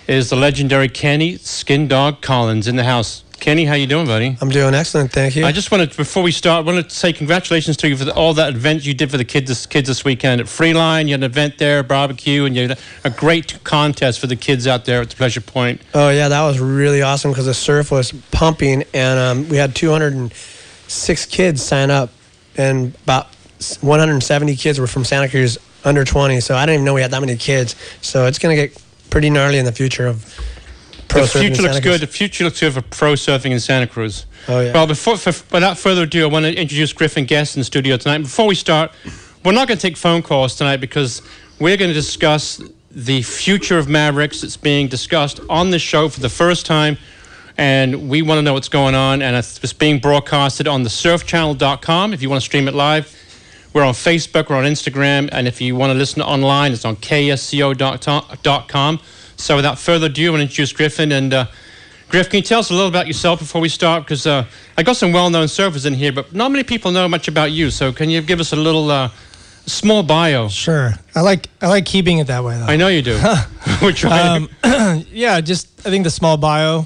is the legendary Kenny Skindog Collins in the house. Kenny, how you doing, buddy? I'm doing excellent, thank you. I just wanted, before we start, I wanted to say congratulations to you for all that event you did for the kids this weekend at Freeline. You had an event there, barbecue, and you had a great contest for the kids out there at the Pleasure Point. Oh, yeah, that was really awesome because the surf was pumping, and we had 206 kids sign up, and about 170 kids were from Santa Cruz, under 20, so I didn't even know we had that many kids. So it's going to get pretty gnarly in the future of pro surfing. The future looks good. The future looks good for pro surfing in Santa Cruz. Oh, yeah. Well, without further ado, I want to introduce Griffin guest in the studio tonight. Before we start, we're not going to take phone calls tonight because we're going to discuss the future of Mavericks. It's being discussed on the show for the first time, and we want to know what's going on, and it's being broadcasted on the surfchannel.com if you want to stream it live. We're on Facebook, we're on Instagram, and if you want to listen online, it's on KSCO.com. So without further ado, I want to introduce Griffin. And Griff, can you tell us a little about yourself before we start? Because I got some well-known surfers in here, but not many people know much about you. So can you give us a little small bio? Sure. I like keeping it that way, though. I know you do. We're trying. Yeah, I think the small bio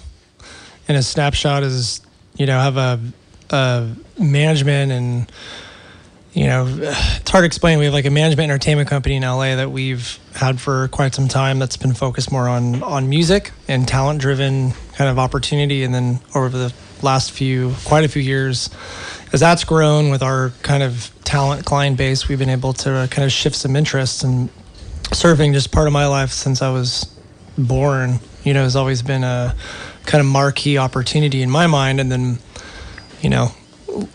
in a snapshot is, have a management and... it's hard to explain. We have like a management entertainment company in LA that we've had for quite some time that's been focused more on music and talent-driven kind of opportunity. And then over the last quite a few years, as that's grown with our kind of talent client base, we've been able to kind of shift some interests. And surfing, just part of my life since I was born, has always been a kind of marquee opportunity in my mind. And then,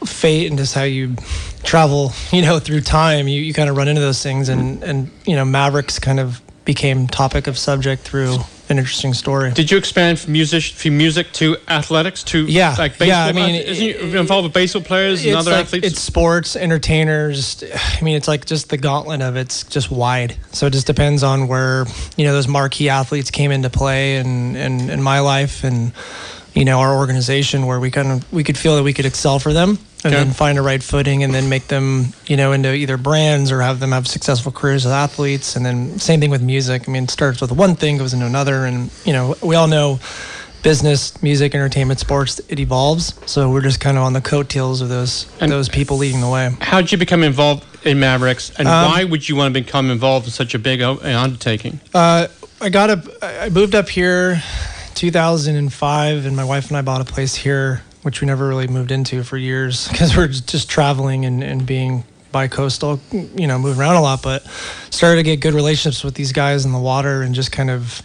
fate and just how you travel, through time, you kind of run into those things, and Mavericks kind of became topic of subject through an interesting story. Did you expand from music to athletics to like baseball? Yeah, isn't you involved with baseball players and other athletes? It's sports, entertainers. It's like just the gauntlet of it's just wide. So it just depends on where those marquee athletes came into play in my life and our organization, where we could feel that we could excel for them and then find a right footing and then make them, into either brands or have them have successful careers as athletes. And then same thing with music. It starts with one thing, goes into another. And, we all know business, music, entertainment, sports, it evolves. So we're just kind of on the coattails of those people leading the way. How did you become involved in Mavericks, and why would you want to become involved in such a big undertaking? I moved up here 2005, and my wife and I bought a place here, which we never really moved into for years because we're just traveling and being bi-coastal, moving around a lot, but started to get good relationships with these guys in the water, and just kind of,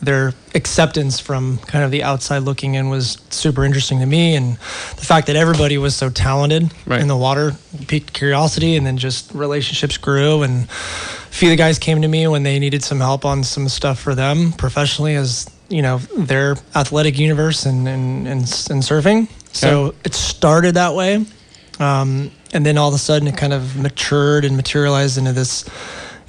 their acceptance from kind of the outside looking in was super interesting to me. And the fact that everybody was so talented in the water piqued curiosity, and then just relationships grew. And a few of the guys came to me when they needed some help on some stuff for them professionally as their athletic universe and surfing. So it started that way. And then all of a sudden it kind of matured and materialized into this,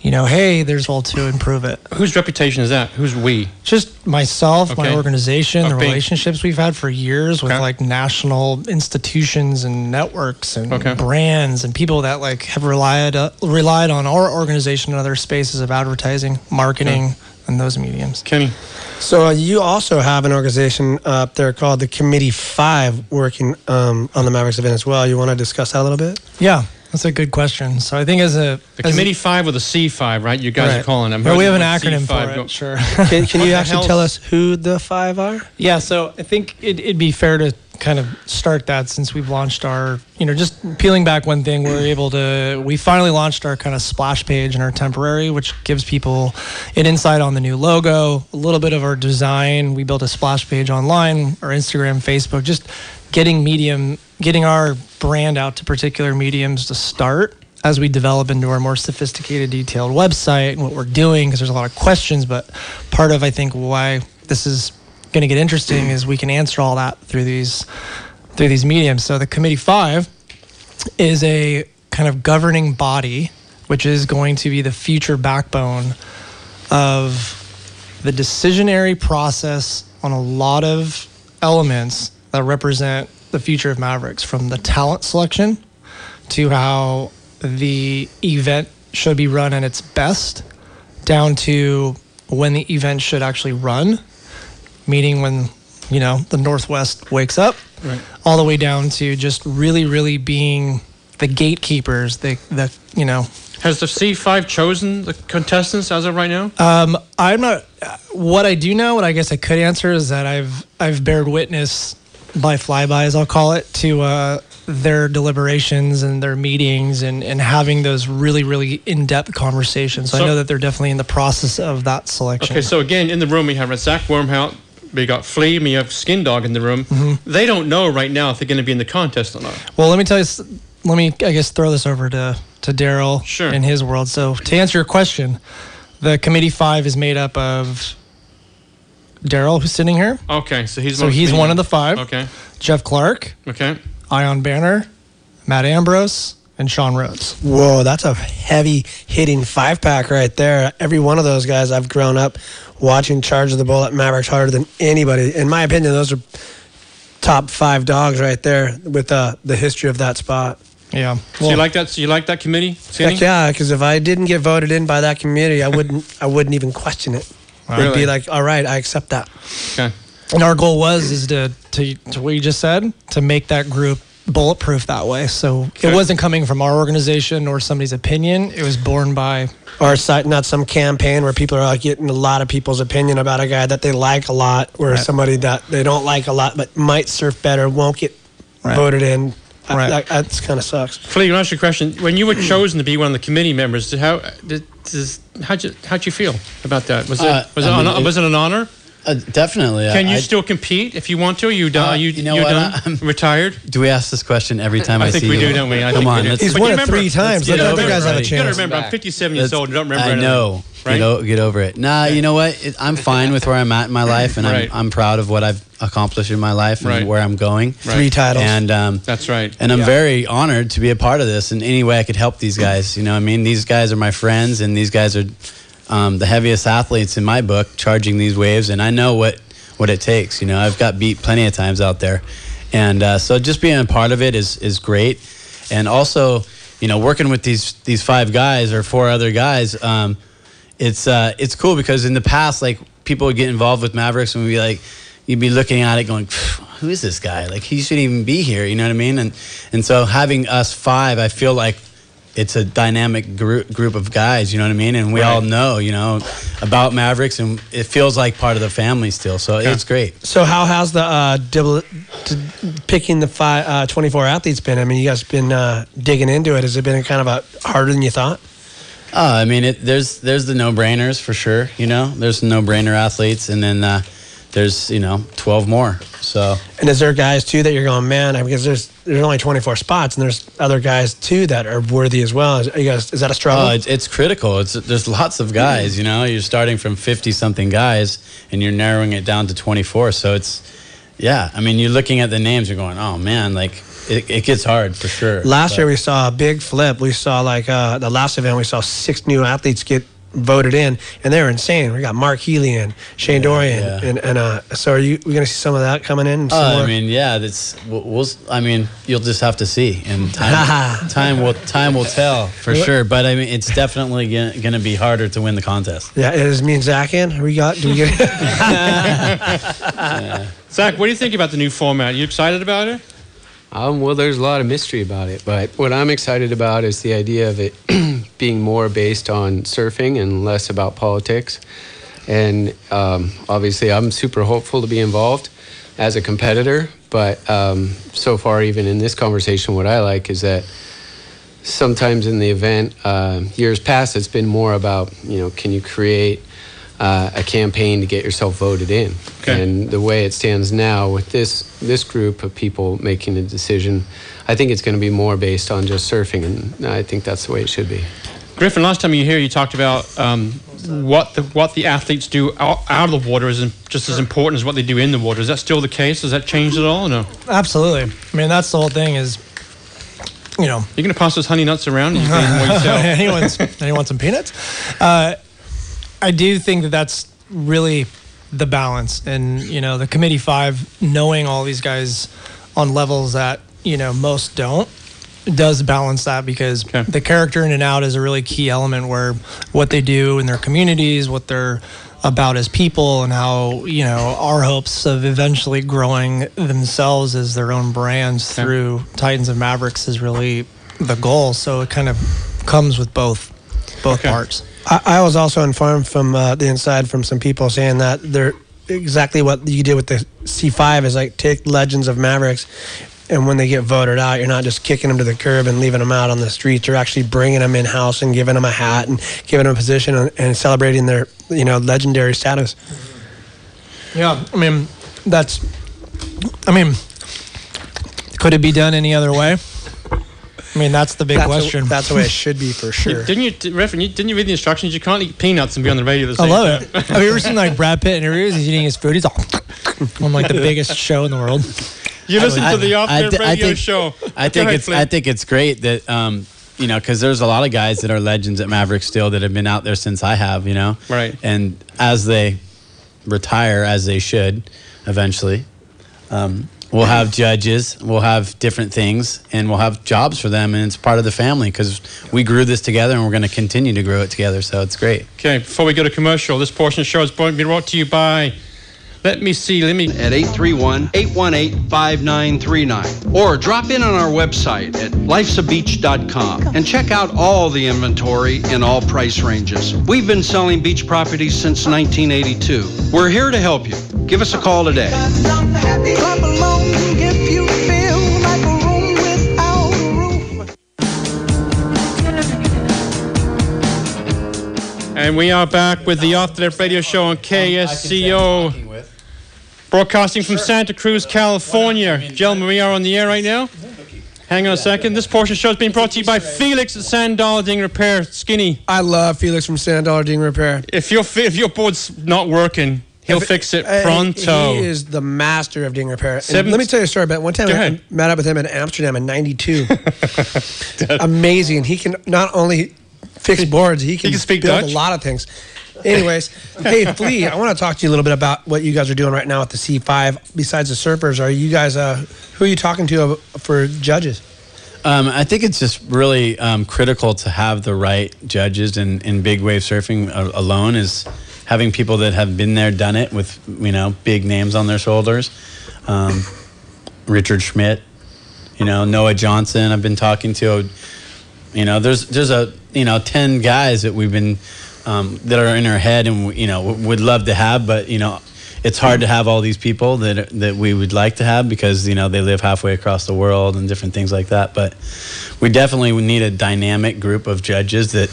hey, there's all to improve it. Whose reputation is that? Who's we? Just myself, my organization, the relationships we've had for years with like national institutions and networks and brands and people that like have relied on our organization and other spaces of advertising, marketing, and those mediums. Kenny. So you also have an organization up there called the Committee 5 working on the Mavericks event as well. You want to discuss that a little bit? Yeah, that's a good question. So I think the Committee 5 with a C5, right? You guys are calling them. Well, we have an acronym for it, sure. Can you actually tell us who the 5 are? Yeah, so I think it'd be fair to kind of start that, since we've launched our, just peeling back one thing, we finally launched our kind of splash page and our temporary, which gives people an insight on the new logo, a little bit of our design. We built a splash page online, our Instagram, Facebook, just getting our brand out to particular mediums to start as we develop into our more sophisticated, detailed website and what we're doing, because there's a lot of questions. But part of, I think, why this is going to get interesting is we can answer all that through these mediums. So the Committee 5 is a kind of governing body, which is going to be the future backbone of the decisionary process on a lot of elements that represent the future of Mavericks, from the talent selection to how the event should be run at its best, down to when the event should actually run, meaning when, the Northwest wakes up, right, all the way down to just really, really being the gatekeepers, Has the C5 chosen the contestants as of right now? I'm not. What I do know, what I guess I could answer, is that I've bared witness by flybys, I'll call it, to their deliberations and their meetings and having those really, really in-depth conversations. So I know that they're definitely in the process of that selection. Okay, so again, in the room we have Zach Wormhout, we got Flea, and we have Skindog in the room. Mm-hmm. They don't know right now if they're going to be in the contest or not. Well, let me I guess throw this over to Daryl in his world. So to answer your question, the committee 5 is made up of Daryl, who's sitting here. Okay, so he's one of the 5. Okay. Jeff Clark. Okay. Ion Banner, Matt Ambrose, and Sean Rhodes. Whoa, that's a heavy hitting 5-pack right there. Every one of those guys, I've grown up watching Charge of the Bullet Mavericks harder than anybody. In my opinion, those are top 5 dogs right there with the history of that spot. Yeah. So you like that? So you like that committee? Heck yeah, because if I didn't get voted in by that committee, I wouldn't even question it. Really? It'd be like, all right, I accept that. Okay. And our goal is to what you just said, to make that group bulletproof that way. So it wasn't coming from our organization or somebody's opinion. It was born by our site, not some campaign where people are getting a lot of people's opinion about a guy that they like a lot, or somebody that they don't like a lot but might surf better won't get voted in. That kind of sucks. Flea, you ask your question. When you were chosen to be one of the committee members, how'd you feel about that? Was it an honor? Definitely. Can you still compete if you want to? Are you done? Retired? Do we ask this question every time I see you? I think we do, don't we? Come on. He's won it 3 times. The other guys have a chance. You got to remember, I'm 57 years old and don't remember anything. I know. Right? Get over it. Nah, you know what? I'm fine with where I'm at in my life, and I'm proud of what I've accomplished in my life and where I'm going. 3 titles. And that's right. And I'm very honored to be a part of this in any way I could help these guys. These guys are my friends, and these guys are the heaviest athletes in my book, charging these waves, and I know what it takes. I've got beat plenty of times out there, and so just being a part of it is great. And also, working with these 5 guys or 4 other guys, it's cool because in the past, like, people would get involved with Mavericks and you'd be looking at it going, who is this guy? Like, he shouldn't even be here. You know what I mean? And so having us 5, I feel like it's a dynamic group of guys, you know what I mean? And we all know, about Mavericks, and it feels like part of the family still. So it's great. So how has the picking the 24 athletes been? I mean, you guys been digging into it. Has it been kind of harder than you thought? There's the no-brainers for sure. There's no-brainer athletes, and then there's 12 more. So. And is there guys too that you're going, man? Because there's only 24 spots, and there's other guys too that are worthy as well. Is that a struggle? It's critical. There's lots of guys. You're starting from 50-something guys, and you're narrowing it down to 24. So you're looking at the names, you're going, oh man, like. It gets hard for sure. Last year we saw a big flip. We saw the last event we saw 6 new athletes get voted in, and they were insane. We got Mark Healy and Shane Dorian, and so are we going to see some of that coming in? You'll just have to see, and time will tell for sure. But it's definitely going to be harder to win the contest. Yeah, is me and Zach in? Do we get? Zach, what do you think about the new format? Are you excited about it? Well, there's a lot of mystery about it, but what I'm excited about is the idea of it being more based on surfing and less about politics. And obviously, I'm super hopeful to be involved as a competitor, but so far, even in this conversation, what I like is that sometimes in the event, years past, it's been more about, can you create a campaign to get yourself voted in. Okay. And the way it stands now with this group of people making a decision, I think it's going to be more based on just surfing, and I think that's the way it should be. Griffin, last time you were here, you talked about what the athletes do out of the water is just as important as what they do in the water. Is that still the case? Has that changed at all or no? Absolutely. That's the whole thing is, You're going to pass those honey nuts around? Anyone some peanuts? I do think that that's really the balance, and the committee 5 knowing all these guys on levels that most don't does balance that, because the character in and out is a really key element where what they do in their communities, what their about as people and how, you know, our hopes of eventually growing themselves as their own brands through Titans and Mavericks is really the goal. So it kind of comes with both parts. I was also informed from the inside from some people saying that they're exactly what you did with the C5 is like take legends of Mavericks, and when they get voted out, you're not just kicking them to the curb and leaving them out on the streets. You're actually bringing them in-house and giving them a hat and giving them a position and celebrating their, you know, legendary status. Yeah, I mean, could it be done any other way? I mean, that's the big question. That's the way it should be for sure. Didn't you read the instructions? You can't eat peanuts and be on the radio. I love it. Have you ever seen like Brad Pitt interviews? He's eating his food. He's all on like the biggest show in the world. You listen to the off-air radio show. I think it's great that you know, because there's a lot of guys that are legends at Mavericks still that have been out there since I have, you know. Right. And as they retire, as they should, eventually. We'll have judges, we'll have different things, and we'll have jobs for them, and it's part of the family because we grew this together and we're going to continue to grow it together, so it's great. Okay, before we go to commercial, this portion of the show is brought to you by, at 831-818-5939. Or drop in on our website at lifesabeach.com and check out all the inventory in all price ranges. We've been selling beach properties since 1982. We're here to help you. Give us a call today. And we are back with the Off the Left radio show on KSCO. Broadcasting from Santa Cruz, California. Gentlemen, we are on the air right now. Hang on a second. This portion of the show is being brought to you by Felix at $1 Ding Repair. Skinny. I love Felix from $1 Ding Repair. If your board's not working, he'll fix it pronto. He is the master of ding repair. Let me tell you a story about one time I met up with him in Amsterdam in '92. Amazing. He can not only fix boards, he can speak build Dutch? a lot of things. Anyways, hey, Flea, I want to talk to you a little bit about what you guys are doing right now with the C5. Besides the surfers, are you guys, who are you talking to for judges? I think it's just really critical to have the right judges in big wave surfing alone is having people that have been there, done it with, you know, big names on their shoulders. Richard Schmidt, you know, Noah Johnson I've been talking to. You know, there's 10 guys that we've been that are in our head and, you know, would love to have, but, you know, it's hard to have all these people that we would like to have because, you know, they live halfway across the world and different things like that. But we definitely would need a dynamic group of judges that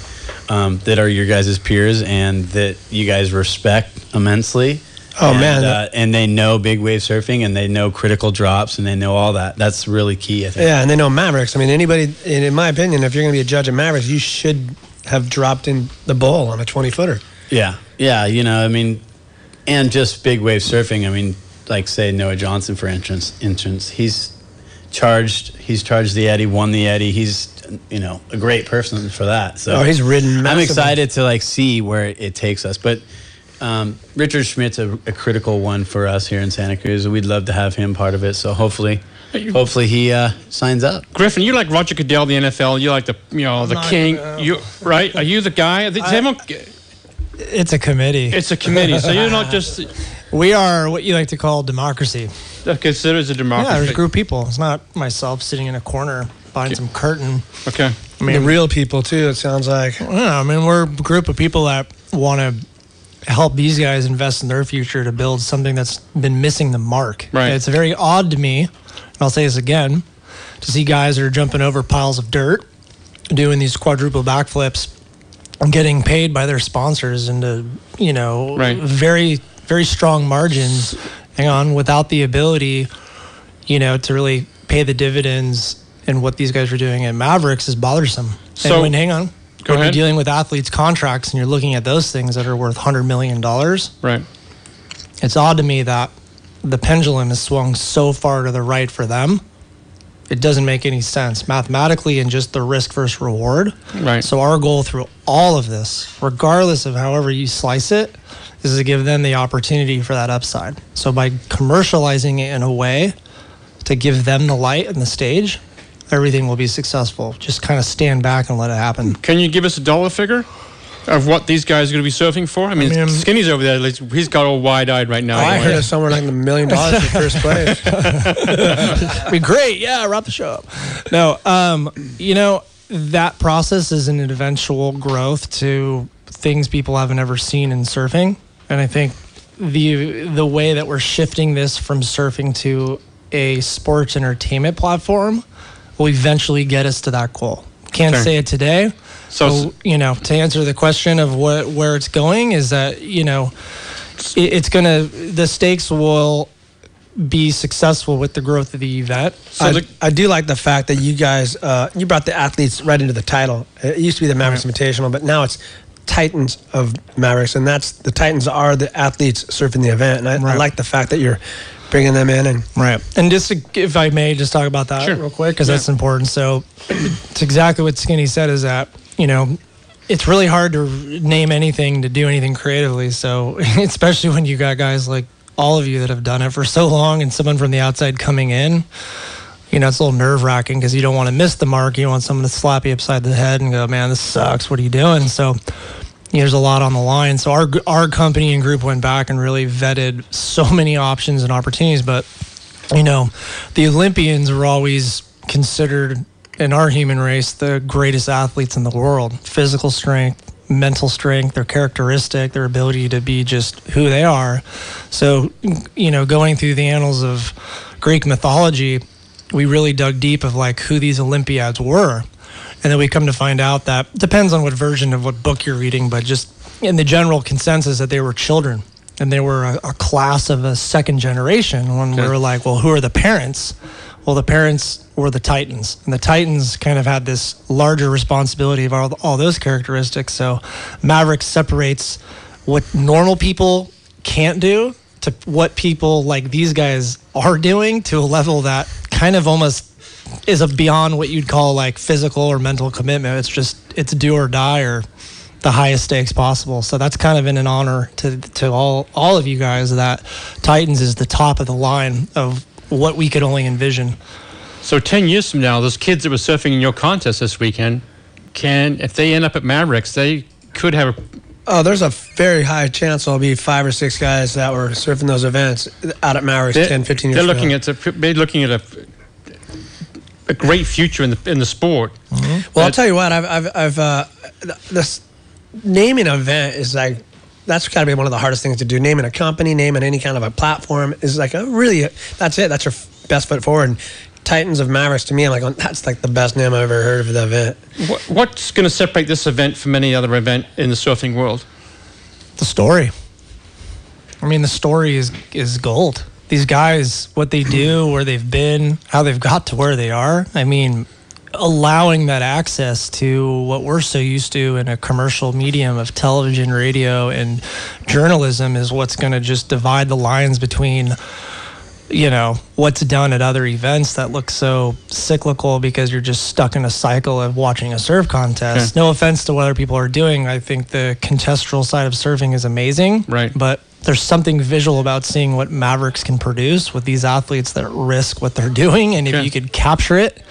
are your guys' peers and that you guys respect immensely. Oh, man. And they know big wave surfing and they know critical drops and they know all that. That's really key, I think. Yeah, and they know Mavericks. I mean, anybody, in my opinion, if you're going to be a judge at Mavericks, you should have dropped in the bowl on a 20-footer. Yeah, you know, I mean, and just big wave surfing. I mean, like say Noah Johnson for entrance. He's charged the Eddie, won the Eddie. He's, you know, a great person for that. So he's ridden massively. I'm excited to like see where it takes us. But Richard Schmidt's a critical one for us here in Santa Cruz. We'd love to have him part of it. So hopefully he signs up. Griffin, you're like Roger Goodell, the NFL. You're like the king. You right? Are you the guy? It's a committee. It's a committee. So you're not just. We are what you like to call democracy. Consider as a democracy. Yeah, there's a group of people. It's not myself sitting in a corner behind some curtain. Okay. I mean, the real people too. It sounds like. Yeah, I mean, we're a group of people that want to help these guys invest in their future to build something that's been missing the mark. Right. It's very odd to me, and I'll say this again, to see guys that are jumping over piles of dirt, doing these quadruple backflips, and getting paid by their sponsors into, you know, very, very strong margins. Hang on, without the ability, you know, to really pay the dividends. And what these guys are doing at Mavericks is bothersome. So, and hang on. Go ahead. You're dealing with athletes' contracts and you're looking at those things that are worth $100 million. Right. It's odd to me that the pendulum has swung so far to the right for them. It doesn't make any sense mathematically and just the risk versus reward. Right. So our goal through all of this, regardless of however you slice it, is to give them the opportunity for that upside. So by commercializing it in a way to give them the light and the stage, everything will be successful. Just kind of stand back and let it happen. Can you give us a dollar figure? of what these guys are going to be surfing for? I mean Skinny's over there. He's got all wide-eyed right now. I heard it's somewhere like $1 million for first place. Be great. Yeah, wrap the show up. No, that process is an eventual growth to things people haven't ever seen in surfing. And I think the way that we're shifting this from surfing to a sports entertainment platform will eventually get us to that goal. Can't say it today. So to answer the question of where it's going is that, the stakes will be successful with the growth of the event. I do like the fact that you guys, you brought the athletes right into the title. It used to be the Mavericks Invitational, but now it's Titans of Mavericks, and the Titans are the athletes surfing the event. And I like the fact that you're bringing them in. And just if I may just talk about that real quick, because that's important. So it's exactly what Skinny said, is that, it's really hard to name anything, to do anything creatively. So especially when you got guys like all of you that have done it for so long and someone from the outside coming in, it's a little nerve-wracking because you don't want to miss the mark. You want someone to slap you upside the head and go, man, this sucks. What are you doing? So there's a lot on the line. So our company and group went back and really vetted so many options and opportunities. But, the Olympians were always considered, in our human race, the greatest athletes in the world. Physical strength, mental strength, their characteristic, their ability to be just who they are. So, going through the annals of Greek mythology, we really dug deep of who these Olympiads were. And then we come to find out that, depends on what version of what book you're reading, but just in the general consensus that they were children and they were a class of a second generation. When we were like, well, who are the parents? Well, the parents were the Titans, and the Titans kind of had this larger responsibility of all those characteristics. So Mavericks separates what normal people can't do to what people like these guys are doing to a level that kind of almost is beyond what you'd call physical or mental commitment. It's do or die, or the highest stakes possible. So that's kind of an honor to all of you guys, that Titans is the top of the line of what we could only envision. So 10 years from now, those kids that were surfing in your contest this weekend, if they end up at Mavericks, they could have there's a very high chance there'll be 5 or 6 guys that were surfing those events out at Mavericks 10, 15 years They're looking at a great future in the sport. Mm-hmm. Well, I'll tell you what, I've this naming an event is that's got to be one of the hardest things to do. Naming a company, naming any kind of a platform is that's it. That's your best foot forward. And Titans of Mavericks, to me, I'm that's the best name I've ever heard of the event. What's going to separate this event from any other event in the surfing world? The story. The story is gold. These guys, what they do, where they've been, how they've got to where they are. Allowing that access to what we're so used to in a commercial medium of television, radio, and journalism is what's going to just divide the lines between, what's done at other events that look so cyclical because you're just stuck in a cycle of watching a surf contest. No offense to what other people are doing. I think the contextual side of surfing is amazing. Right. But there's something visual about seeing what Mavericks can produce with these athletes that risk what they're doing. And if you could capture it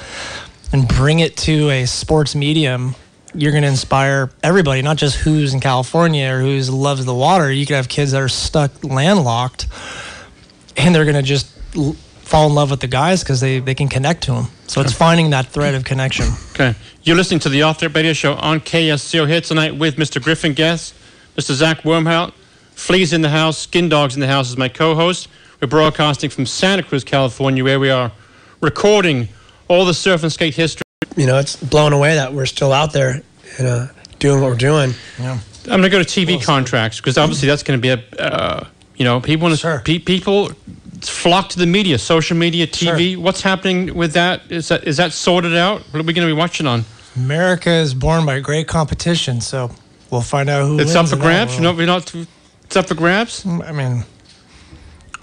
and bring it to a sports medium, you're going to inspire everybody, not just who's in California or who's loves the water. You could have kids that are stuck landlocked, and they're going to just fall in love with the guys because they can connect to them. So it's finding that thread of connection. Okay. You're listening to the Off the Rip Radio Show on KSCO here tonight with Mr. Griffin Guest, Mr. Zach Wormhout, Flea's in the house, Skindog's in the house as my co-host. We're broadcasting from Santa Cruz, California, where we are recording all the surf and skate history. It's blown away that we're still out there and doing what we're doing. Yeah. I'm going to go to TV contracts because obviously that's going to be people flock to the media, social media, TV. Sure. What's happening with that? Is that sorted out? What are we going to be watching on? America is born by great competition, so we'll find out who wins. It's up for grabs? It's up for grabs? I'm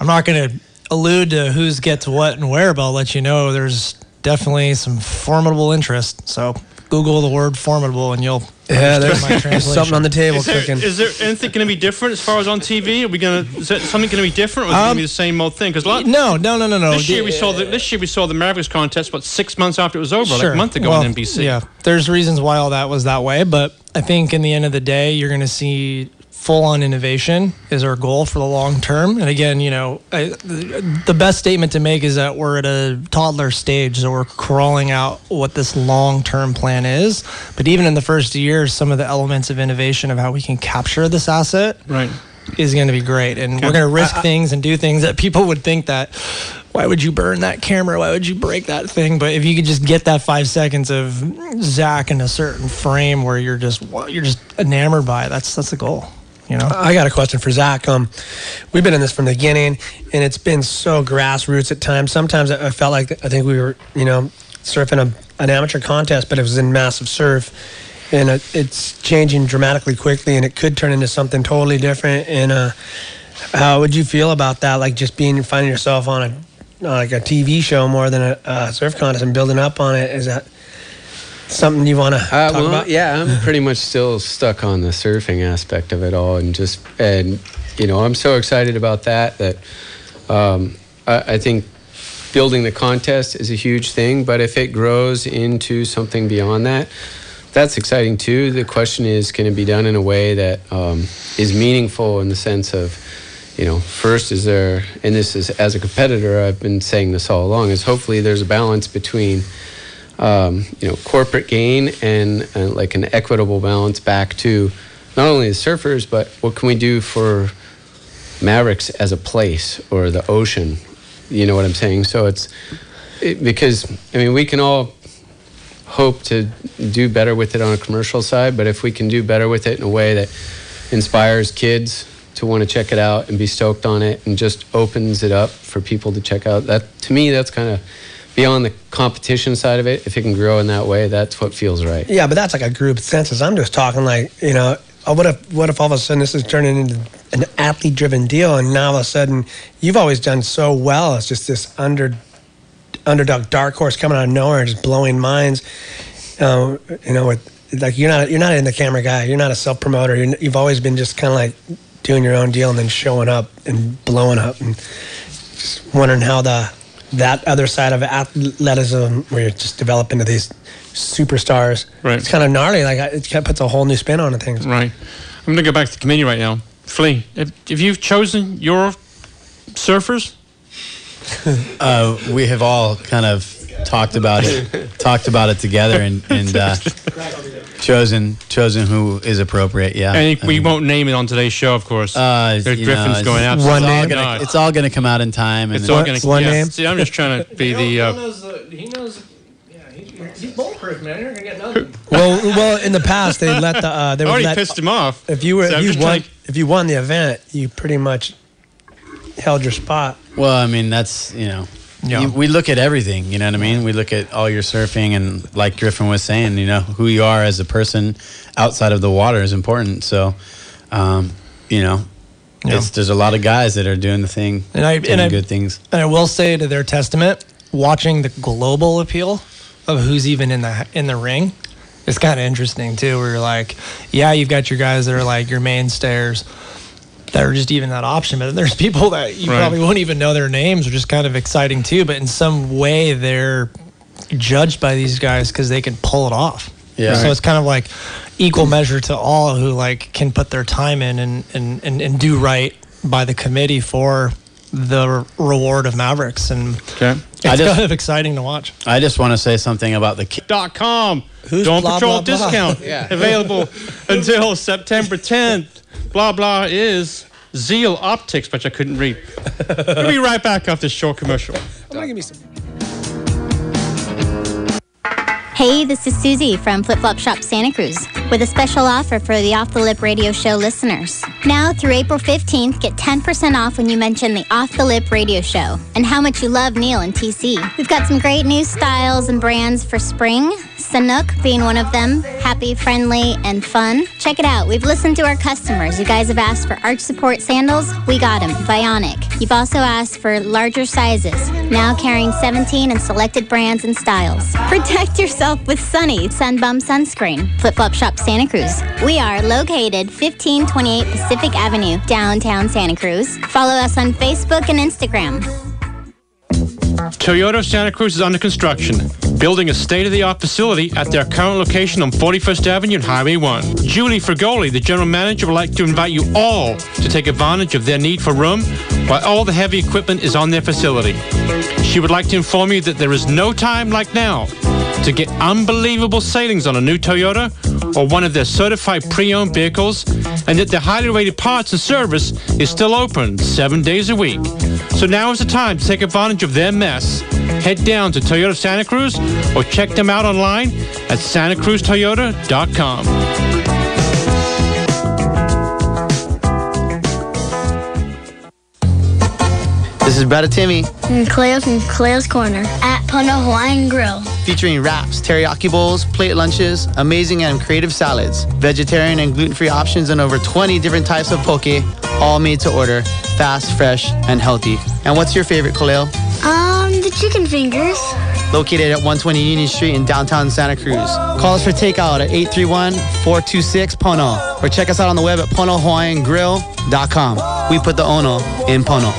not going to allude to who's gets what and where, but I'll let you know there's definitely some formidable interest. So Google the word formidable and you'll there's my translation. something on the table cooking. Is there anything going to be different as far as on TV? Is that something going to be different, or is it going to be the same old thing? Because no. This year we saw the Mavericks contest, 6 months after it was over, like a month ago on NBC. Yeah, there's reasons why all that was that way, but I think in the end of the day, you're going to see full-on innovation is our goal for the long term. And again, the best statement to make is that we're at a toddler stage, so we're crawling out what this long-term plan is. But even in the first year, some of the elements of innovation of how we can capture this asset is going to be great. And we're going to risk things and do things that people would think that, why would you burn that camera? Why would you break that thing? But if you could just get that 5 seconds of Zach in a certain frame where you're just enamored by it, that's the goal. I got a question for Zach. We've been in this from the beginning, and it's been so grassroots at times. Sometimes I felt like I think we were, surfing an amateur contest, but it was in massive surf, and it's changing dramatically quickly, and it could turn into something totally different. And how would you feel about that? Like just finding yourself on a TV show more than a surf contest and building up on it. Is that something you want to talk about? Yeah, I'm pretty much still stuck on the surfing aspect of it all, and I'm so excited about that I think building the contest is a huge thing, but if it grows into something beyond that, that's exciting too. The question is, can it be done in a way that is meaningful in the sense of, first is there, and this is as a competitor, I've been saying this all along, is hopefully there's a balance between corporate gain and like an equitable balance back to not only the surfers, but what can we do for Mavericks as a place or the ocean? You know what I'm saying? So because we can all hope to do better with it on a commercial side, but if we can do better with it in a way that inspires kids to want to check it out and be stoked on it and just opens it up for people to check out, that to me, that's kind of beyond the competition side of it. If it can grow in that way, that's what feels right. Yeah, but that's like a group census. I'm just talking like, what if all of a sudden this is turning into an athlete-driven deal, and now all of a sudden you've always done so well. It's just this underdog dark horse coming out of nowhere and just blowing minds. With like you're not in the camera guy. You're not a self-promoter. You've always been just kind of like doing your own deal and then showing up and blowing up, and just wondering how that other side of athleticism, where you're just developing into these superstars. Right. It's kind of gnarly. Like it kind of puts a whole new spin on things. Right. I'm going to go back to the committee right now. Flea, have you chosen your surfers? We have all kind of talked about it together and chosen who is appropriate. Yeah. And we won't name it on today's show, of course. Griffin's going out. It's all going to come out in time. It's all going to one name. See, I'm just trying to be He knows. He's bulletproof, man. You're not gonna get nothing. Well, in the past they let the they already pissed him off. If you won the event, you pretty much held your spot. Well, that's we look at everything. You know what I mean? We look at all your surfing, and like Griffin was saying, who you are as a person outside of the water is important. So, there's a lot of guys that are doing the thing, doing good things. And I will say, to their testament, watching the global appeal of who's even in the ring is kind of interesting too, where you're like, yeah, you've got your guys that are like your mainstays that are just even that option, but there's people that you probably won't even know their names, which is kind of exciting too, but in some way they're judged by these guys because they can pull it off. Yeah. So it's kind of like equal measure to all who like can put their time in and do right by the committee for the reward of Mavericks, and it's kind of exciting to watch. I just want to say something about the .com. Who's Dawn blah, Patrol blah, blah. discount available until September 10th. Blah blah is Zeal Optics, which I couldn't read. We'll be right back after this short commercial. Give me some. Hey, this is Susie from Flip Flop Shop Santa Cruz with a special offer for the Off the Lip Radio Show listeners. Now through April 15th, get 10% off when you mention the Off the Lip Radio Show and how much you love Neil and TC. We've got some great new styles and brands for spring, Sanook being one of them, happy, friendly, and fun. Check it out. We've listened to our customers. You guys have asked for arch support sandals. We got them. Bionic. You've also asked for larger sizes, now carrying 17 in selected brands and styles. Protect yourself with Sunny Sunbum Sunscreen. Flip Flop Shop Santa Cruz. We are located 1528 Pacific Avenue, downtown Santa Cruz. Follow us on Facebook and Instagram. Toyota Santa Cruz is under construction, building a state-of-the-art facility at their current location on 41st Avenue and Highway 1. Julie Frigoli, the general manager, would like to invite you all to take advantage of their need for room while all the heavy equipment is on their facility. She would like to inform you that there is no time like now to get unbelievable savings on a new Toyota or one of their certified pre-owned vehicles, and that their highly rated parts and service is still open 7 days a week. So now is the time to take advantage of their mess. Head down to Toyota Santa Cruz or check them out online at santacruztoyota.com. This is Brother Timmy. And Cleo from Cleo's Corner at Pono Hawaiian Grill. Featuring wraps, teriyaki bowls, plate lunches, amazing and creative salads, vegetarian and gluten-free options, and over 20 different types of poke, all made to order, fast, fresh, and healthy. And what's your favorite, Khalil? The chicken fingers. Located at 120 Union Street in downtown Santa Cruz. Call us for takeout at 831-426-PONO or check us out on the web at ponohawaiiangrill.com. We put the ono in Pono.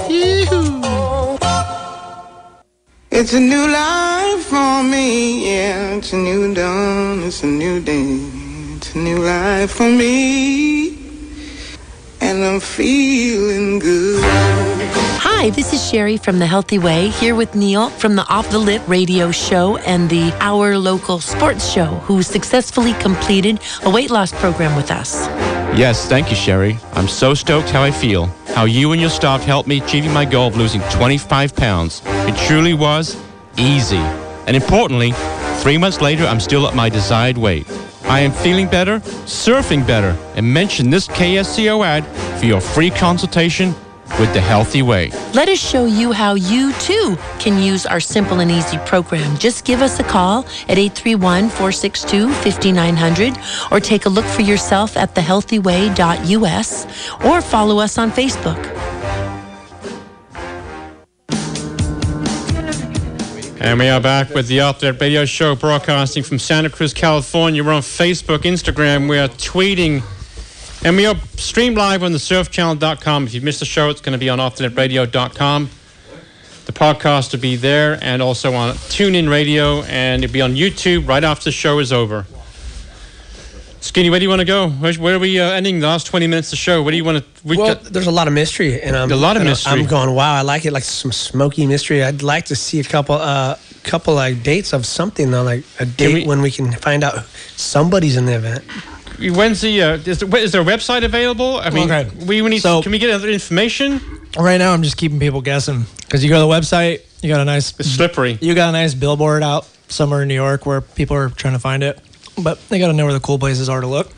It's a new life for me, yeah. It's a new dawn, it's a new day. It's a new life for me, and I'm feeling good. Hi, this is Sherry from The Healthy Way, here with Neil from the Off the Lip radio show and the Our Local Sports Show, who successfully completed a weight loss program with us. Yes, thank you, Sherry. I'm so stoked how I feel. How you and your staff helped me achieving my goal of losing 25 pounds. It truly was easy. And importantly, 3 months later, I'm still at my desired weight. I am feeling better, surfing better, and mention this KSCO ad for your free consultation with The Healthy Way. Let us show you how you, too, can use our simple and easy program. Just give us a call at 831-462-5900 or take a look for yourself at thehealthyway.us or follow us on Facebook. And we are back with the Off the Lip radio show, broadcasting from Santa Cruz, California. We're on Facebook, Instagram, we are tweeting, and we are streamed live on the surfchannel.com. If you've missed the show, it's going to be on offthelipradio.com. The podcast will be there and also on TuneIn Radio, and it'll be on YouTube right after the show is over. Skinny, where do you want to go? Where are we ending the last 20 minutes of the show? What do you want to... there's a lot of mystery. And a lot of mystery. I'm going, wow, I like it, like some smoky mystery. I'd like to see a couple like dates of something, though, like a date when we can find out somebody's in the event. When's the is there a website available? I mean, okay. we need. Can we get other information? Right now, I'm just keeping people guessing because you go to the website, you got a nice. It's slippery. You got a nice billboard out somewhere in New York where people are trying to find it, but they got to know where the cool places are to look.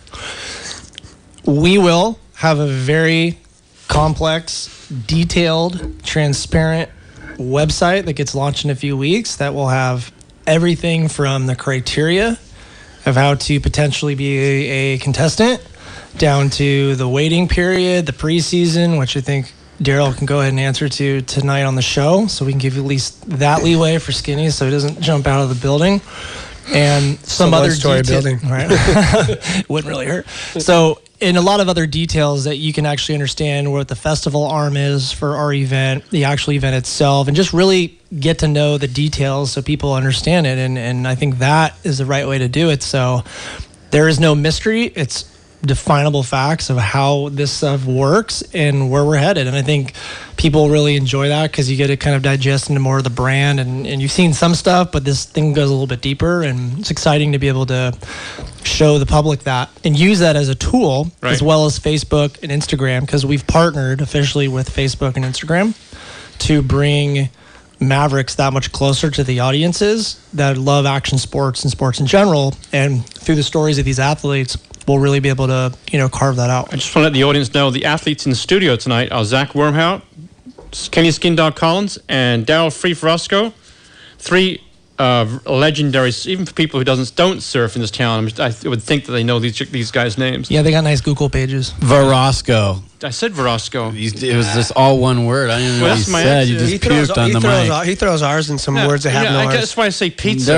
We will have a very complex, detailed, transparent website that gets launched in a few weeks that will have everything from the criteria of how to potentially be a contestant down to the waiting period, the preseason, which I think Daryl can go ahead and answer to tonight on the show, so we can give you at least that leeway for Skinny so he doesn't jump out of the building. And some other story building, right? Wouldn't really hurt. So, in a lot of other details that you can actually understand what the festival arm is for our event, the actual event itself, and just really get to know the details so people understand it. And I think that is the right way to do it. So there is no mystery. It's definable facts of how this stuff works and where we're headed. And I think people really enjoy that because you get to kind of digest into more of the brand, and you've seen some stuff, but this thing goes a little bit deeper, and it's exciting to be able to show the public that and use that as a tool, right, as well as Facebook and Instagram, because we've partnered officially with Facebook and Instagram to bring Mavericks that much closer to the audiences that love action sports and sports in general. And through the stories of these athletes, we'll really be able to, carve that out. I just want to let the audience know the athletes in the studio tonight are Zach Wormhout, Kenny Skindog Collins, and Daryl Free Frosco. 3 legendary, even for people who don't surf in this town. I would think that they know these guys' names. Yeah, they got nice Google pages. Verosco. I said Verosco. It was just all one word. I didn't even know what you said. You just puked on the mic. He throws ours in some words that have no R's. That's why I say pizza.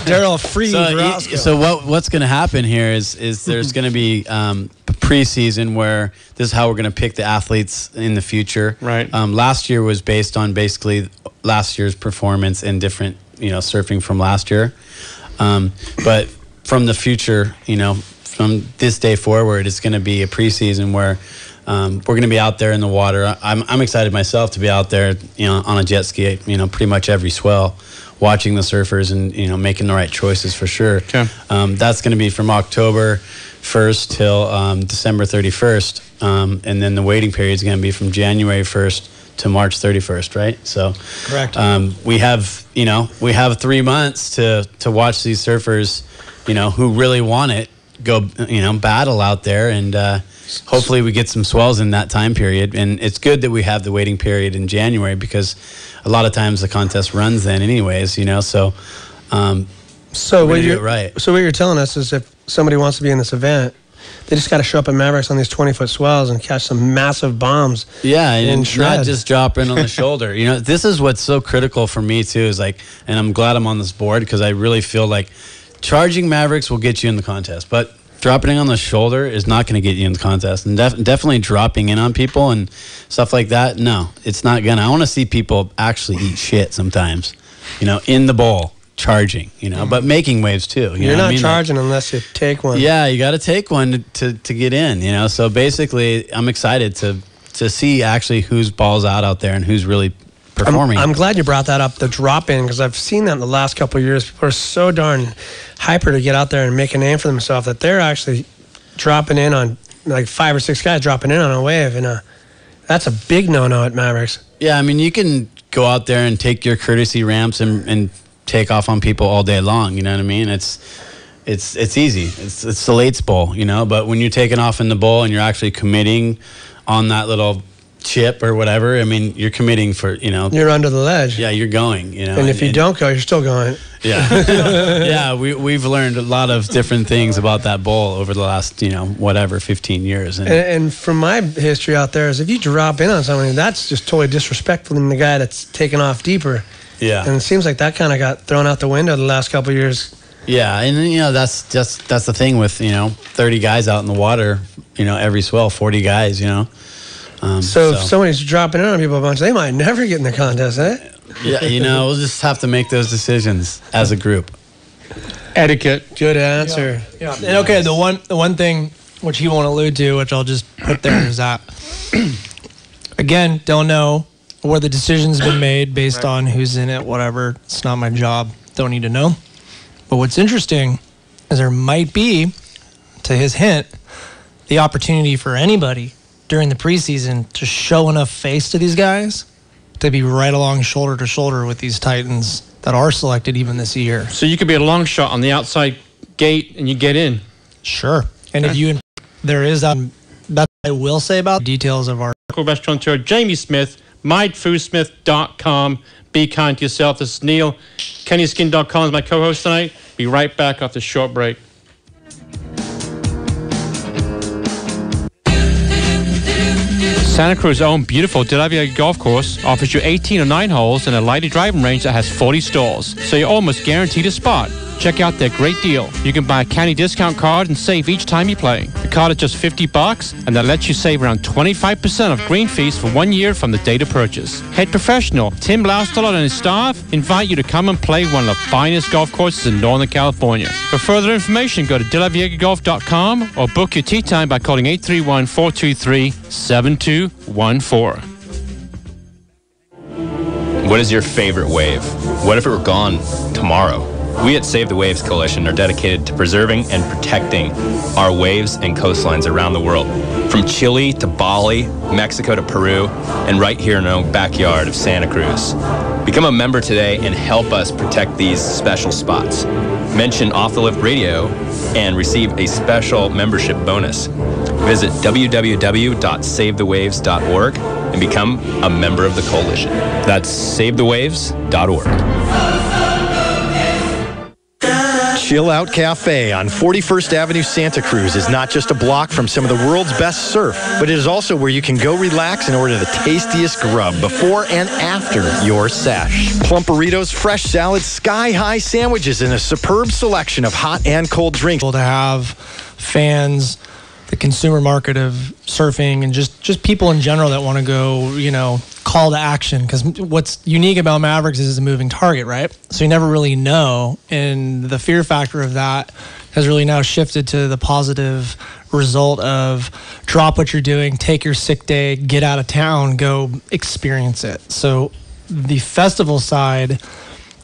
Daryl free Verosco. So what's going to happen here is there's going to be preseason where this is how we're going to pick the athletes in the future. Right. Last year was based on basically last year's performance and different, surfing from last year. But from the future, from this day forward, it's going to be a preseason where we're going to be out there in the water. I'm excited myself to be out there, on a jet ski, pretty much every swell, watching the surfers and, making the right choices for sure. Okay. That's going to be from October 1st till December 31st. And then the waiting period is going to be from January 1st to March 31st, right? So correct. We have 3 months to watch these surfers, who really want it, go, battle out there, and hopefully we get some swells in that time period. And it's good that we have the waiting period in January because a lot of times the contest runs then anyways, So what you're right. So what you're telling us is if somebody wants to be in this event, they just got to show up at Mavericks on these 20-foot swells and catch some massive bombs. Yeah, and not just drop in on the shoulder. This is what's so critical for me too, is and I'm glad I'm on this board because I really feel like charging Mavericks will get you in the contest, but dropping in on the shoulder is not going to get you in the contest. And definitely dropping in on people and stuff like that, no, it's not going to. I want to see people actually eat shit sometimes, in the bowl, charging, but making waves too. You're not charging unless you take one. Yeah, you got to take one to get in, So basically, I'm excited to see actually who's balls out there and who's really performing. I'm glad you brought that up, the drop in, because I've seen that in the last couple of years. People are so darn hyper to get out there and make a name for themselves that they're actually dropping in on 5 or 6 guys dropping in on a wave, and that's a big no-no at Mavericks. Yeah, you can go out there and take your courtesy ramps and take off on people all day long. You know what I mean? It's easy. It's the Lates Bowl, But when you're taking off in the bowl and you're actually committing on that little chip or whatever, you're committing for, You're under the ledge. Yeah, you're going, And if you don't go, you're still going. Yeah. Yeah, we've learned a lot of different things about that bowl over the last, 15 years. And from my history out there is if you drop in on somebody, that's just totally disrespectful to the guy that's taken off deeper. Yeah. And it seems like that kind of got thrown out the window the last couple of years. Yeah, and that's the thing with, 30 guys out in the water, every swell, 40 guys, So if somebody's dropping in on people a bunch, they might never get in the contest, eh? Yeah, we'll just have to make those decisions as a group. Etiquette. Good answer. Yeah. And okay, the one thing which he won't allude to, which I'll just put there, is that again, don't know where the decision's been made based on who's in it, whatever. It's not my job. Don't need to know. But what's interesting is there might be, to his hint, the opportunity for anybody during the preseason to show enough face to these guys to be right along shoulder to shoulder with these Titans that are selected even this year. So you could be a long shot on the outside gate and you get in. Sure. And if there is, that I will say about details of our restaurateur, Jamie Smith, myfoodsmith.com. Be kind to yourself. This is Neil. Kenny Skindog Collins, my co-host tonight. Be right back after a short break. Santa Cruz own beautiful De La Vega golf course offers you 18 or 9 holes and a lighted driving range that has 40 stalls, so you're almost guaranteed a spot. Check out their great deal. You can buy a county discount card and save each time you play. The card is just $50, and that lets you save around 25% of green fees for 1 year from the date of purchase. Head professional Tim Blaustelot and his staff invite you to come and play one of the finest golf courses in Northern California. For further information, go to delaviegagolf.com or book your tee time by calling 831-423-7214. What is your favorite wave? What if it were gone tomorrow? We at Save the Waves Coalition are dedicated to preserving and protecting our waves and coastlines around the world. From Chile to Bali, Mexico to Peru, and right here in our own backyard of Santa Cruz. Become a member today and help us protect these special spots. Mention Off the Lift Radio and receive a special membership bonus. Visit www.savethewaves.org and and become a member of the coalition. That's savethewaves.org. Chill Out Cafe on 41st Avenue, Santa Cruz is not just a block from some of the world's best surf, but it is also where you can go relax and order the tastiest grub before and after your sesh. Plump burritos, fresh salads, sky-high sandwiches, and a superb selection of hot and cold drinks. To have fans, the consumer market of surfing, and just people in general that want to go, call to action. Because what's unique about Mavericks is it's a moving target, right? So you never really know. And the fear factor of that has really now shifted to the positive result of drop what you're doing, take your sick day, get out of town, go experience it. So the festival side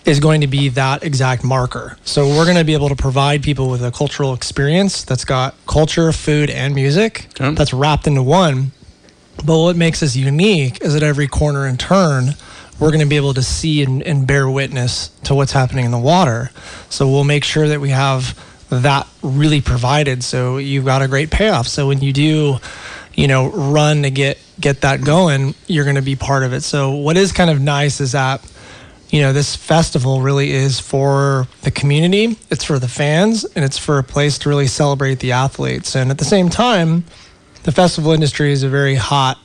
is going to be that exact marker. So we're going to be able to provide people with a cultural experience that's got culture, food, and music that's wrapped into one. But what makes us unique is at every corner and turn, we're going to be able to see and bear witness to what's happening in the water. So we'll make sure that we have that really provided. So you've got a great payoff. So when you do, run to get that going, you're going to be part of it. So what is kind of nice is that, this festival really is for the community, it's for the fans, and it's for a place to really celebrate the athletes. And at the same time, the festival industry is a very hot,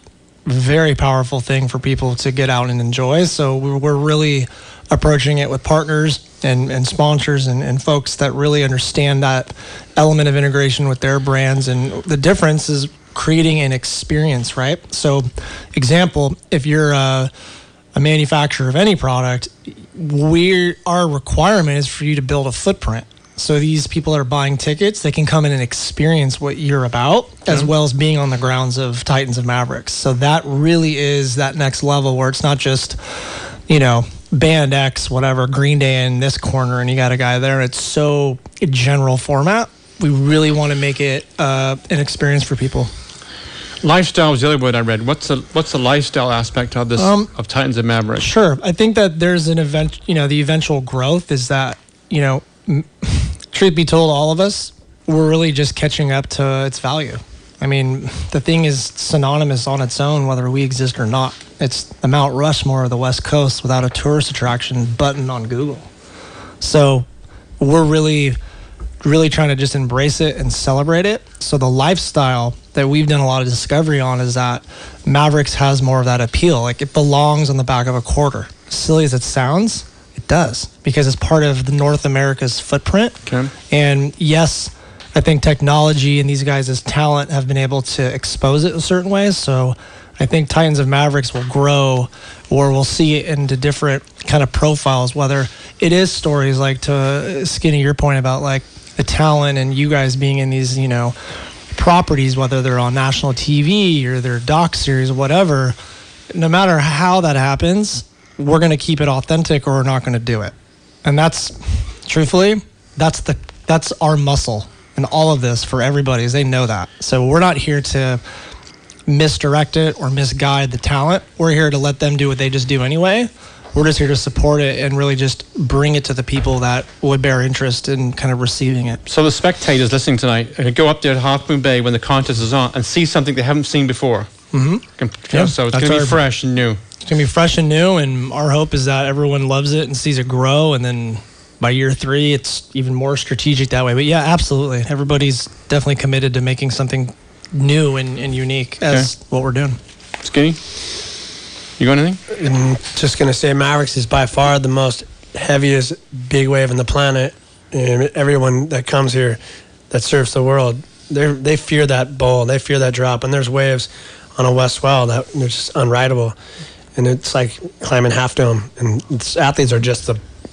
very powerful thing for people to get out and enjoy. So we're really approaching it with partners and sponsors and folks that really understand that element of integration with their brands. And the difference is creating an experience, right? So example, if you're a manufacturer of any product, our requirement is for you to build a footprint. So these people that are buying tickets, they can come in and experience what you're about, as well as being on the grounds of Titans of Mavericks. So that really is that next level where it's not just, band X, whatever, Green Day in this corner, and you got a guy there. It's so general format. We really want to make it an experience for people. Lifestyle was the other word I read. What's the lifestyle aspect of this of Titans of Mavericks? Sure, I think that there's an event. The eventual growth is that truth be told, all of us, we're really just catching up to its value. I mean, the thing is synonymous on its own, whether we exist or not. It's the Mount Rushmore of the West Coast without a tourist attraction button on Google. So we're really trying to just embrace it and celebrate it. So the lifestyle that we've done a lot of discovery on is that Mavericks has more of that appeal. Like it belongs on the back of a quarter. Silly as it sounds, it does, because it's part of the North America's footprint. Okay. And yes, I think technology and these guys' talent have been able to expose it in certain ways. So I think Titans of Mavericks will grow, or we'll see it into different kind of profiles, whether it is stories like, to Skinny, your point about like the talent and you guys being in these, properties, whether they're on national TV or they're doc series or whatever. No matter how that happens, we're going to keep it authentic or we're not going to do it. And that's, truthfully, that's our muscle in all of this for everybody, is they know that. So we're not here to misdirect it or misguide the talent. We're here to let them do what they just do anyway. We're just here to support it and really just bring it to the people that would bear interest in kind of receiving it. So the spectators listening tonight can go up there at Half Moon Bay when the contest is on and see something they haven't seen before. Mm-hmm. So it's going to be fresh and new. It's going to be fresh and new, and our hope is that everyone loves it and sees it grow, and then by year 3, it's even more strategic that way. But yeah, absolutely. Everybody's definitely committed to making something new and unique as what we're doing. Skinny? You got anything? I'm just going to say Mavericks is by far the most heaviest big wave on the planet. And everyone that comes here that surfs the world, they fear that bowl. They fear that drop. And there's waves on a west swell that they're just unrideable. And it's like climbing Half Dome. And athletes are just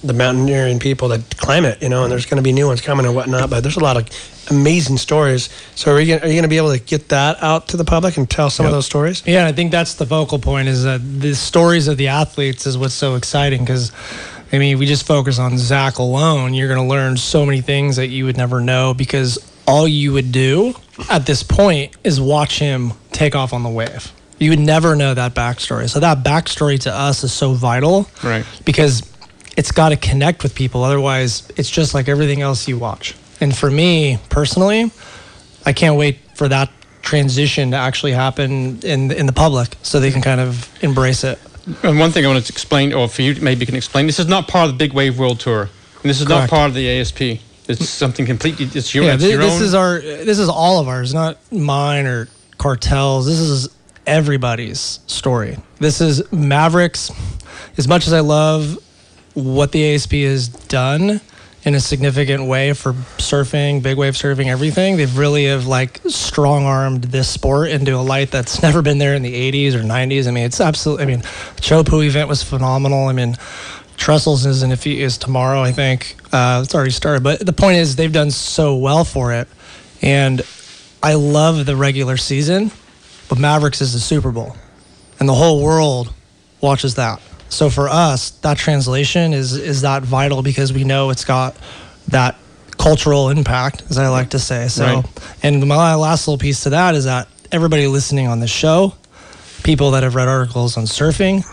the mountaineering people that climb it, and there's going to be new ones coming and whatnot. But there's a lot of amazing stories. So are you going to be able to get that out to the public and tell some of those stories? Yeah, I think that's the focal point, is that the stories of the athletes is what's so exciting, because I mean, we just focus on Zach alone, you're going to learn so many things that you would never know, because all you would do at this point is watch him take off on the wave. You would never know that backstory. So that backstory to us is so vital, right? Because it's got to connect with people. Otherwise, it's just like everything else you watch. And for me personally, I can't wait for that transition to actually happen in the public, so they can kind of embrace it. And one thing I wanted to explain, or for you maybe you can explain, this is not part of the Big Wave World Tour. And this is not part of the ASP. It's something completely. It's your. Yeah, your this own. This is all of ours, not mine or Cartel's. This is everybody's story. This is Mavericks. As much as I love what the ASP has done in a significant way for surfing, big wave surfing, everything, they've really have like strong-armed this sport into a light that's never been there in the 80s or 90s. I mean, it's absolutely. I mean, the Chopu event was phenomenal. I mean, Trestles is tomorrow, I think. It's already started. But the point is, they've done so well for it. And I love the regular season, but Mavericks is the Super Bowl. And the whole world watches that. So for us, that translation is that vital, because we know it's got that cultural impact, as I like to say. So, right. And my last little piece to that is that everybody listening on the show, people that have read articles on surfing,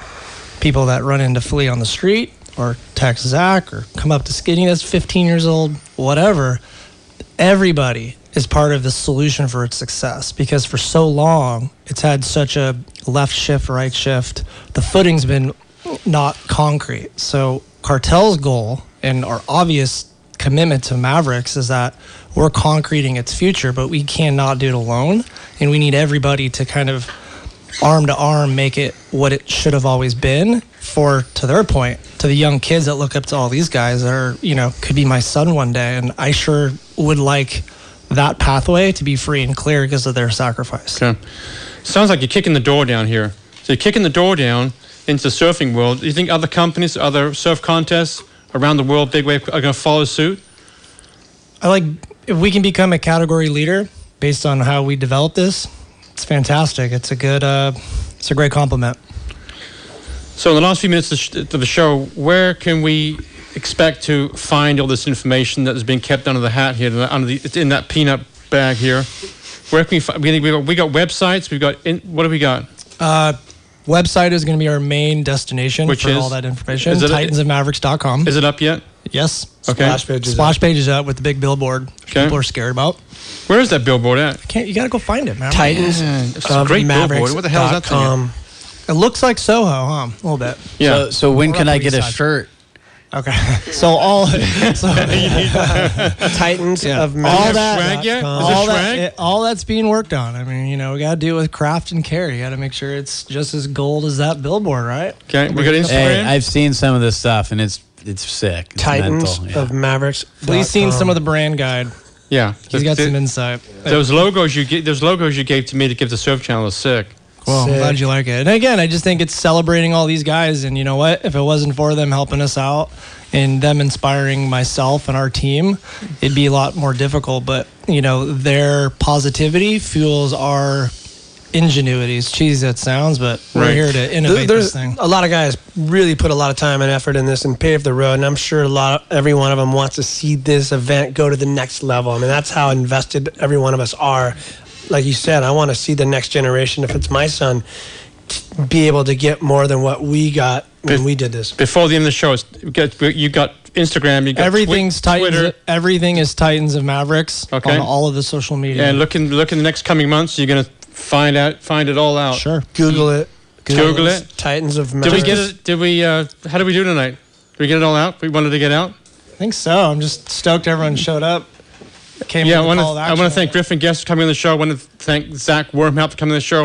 people that run into Flea on the street or text Zach or come up to Skinny that's 15 years old, whatever, everybody is part of the solution for its success, because for so long it's had such a left shift, right shift. The footing's been not concrete. So Cartel's goal and our obvious commitment to Mavericks is that we're concreting its future, but we cannot do it alone. And we need everybody to kind of arm to arm make it what it should have always been, for, to their point, to the young kids that look up to all these guys that are, could be my son one day. And I sure would like that pathway to be free and clear because of their sacrifice. Okay. Sounds like you're kicking the door down here. So you're kicking the door down into the surfing world. Do you think other companies, other surf contests around the world, Big Wave, are going to follow suit? If we can become a category leader based on how we develop this, it's fantastic. It's a great compliment. So in the last few minutes of the show, where can we expect to find all this information that is being kept under the hat here, it's in that peanut bag here? Where can we find? We got websites. What have we got? Website is going to be our main destination Which for is? all that information. Titansofmavericks.com. Is it up yet? Yes. Okay. Splash page is up with the big billboard. People are scared about. Where is that billboard at? You got to go find it, man. Titans It's a great billboard. What the hell is that thing? It looks like Soho, huh? A little bit. Yeah. So when can I get a shirt? Okay. So Titans of all that's being worked on. I mean, we got to do it with craft and care. You got to make sure it's just as gold as that billboard, right? Okay. We got Instagram. Hey, I've seen some of this stuff and it's sick. It's Titans mental, of Mavericks. Please seen some of the brand guide. Yeah. He's got some insight. Those logos you gave to me to give the Surf Channel is sick. Well, I'm glad you like it. And again, I just think it's celebrating all these guys. And you know what? If it wasn't for them helping us out and them inspiring myself and our team, it'd be a lot more difficult. But, their positivity fuels our ingenuity. As cheesy as it sounds, but we're here to innovate this thing. A lot of guys really put a lot of time and effort in this and paved the road. And I'm sure every one of them wants to see this event go to the next level. I mean, that's how invested every one of us are. Like you said, I want to see the next generation, if it's my son, be able to get more than what we got when we did this. Before the end of the show, you got Instagram, you got everything's Titans. Twitter. Everything is Titans of Mavericks on all of the social media. And look in the next coming months, you're going to find it all out. Sure. Google it. Google it. Titans of Mavericks. Did we get it? How did we do tonight? Did we get it all out? We wanted to get out? I think so. I'm just stoked everyone showed up. I want to thank Griffin Guest for coming on the show. I want to thank Zach Wormhout for coming on the show.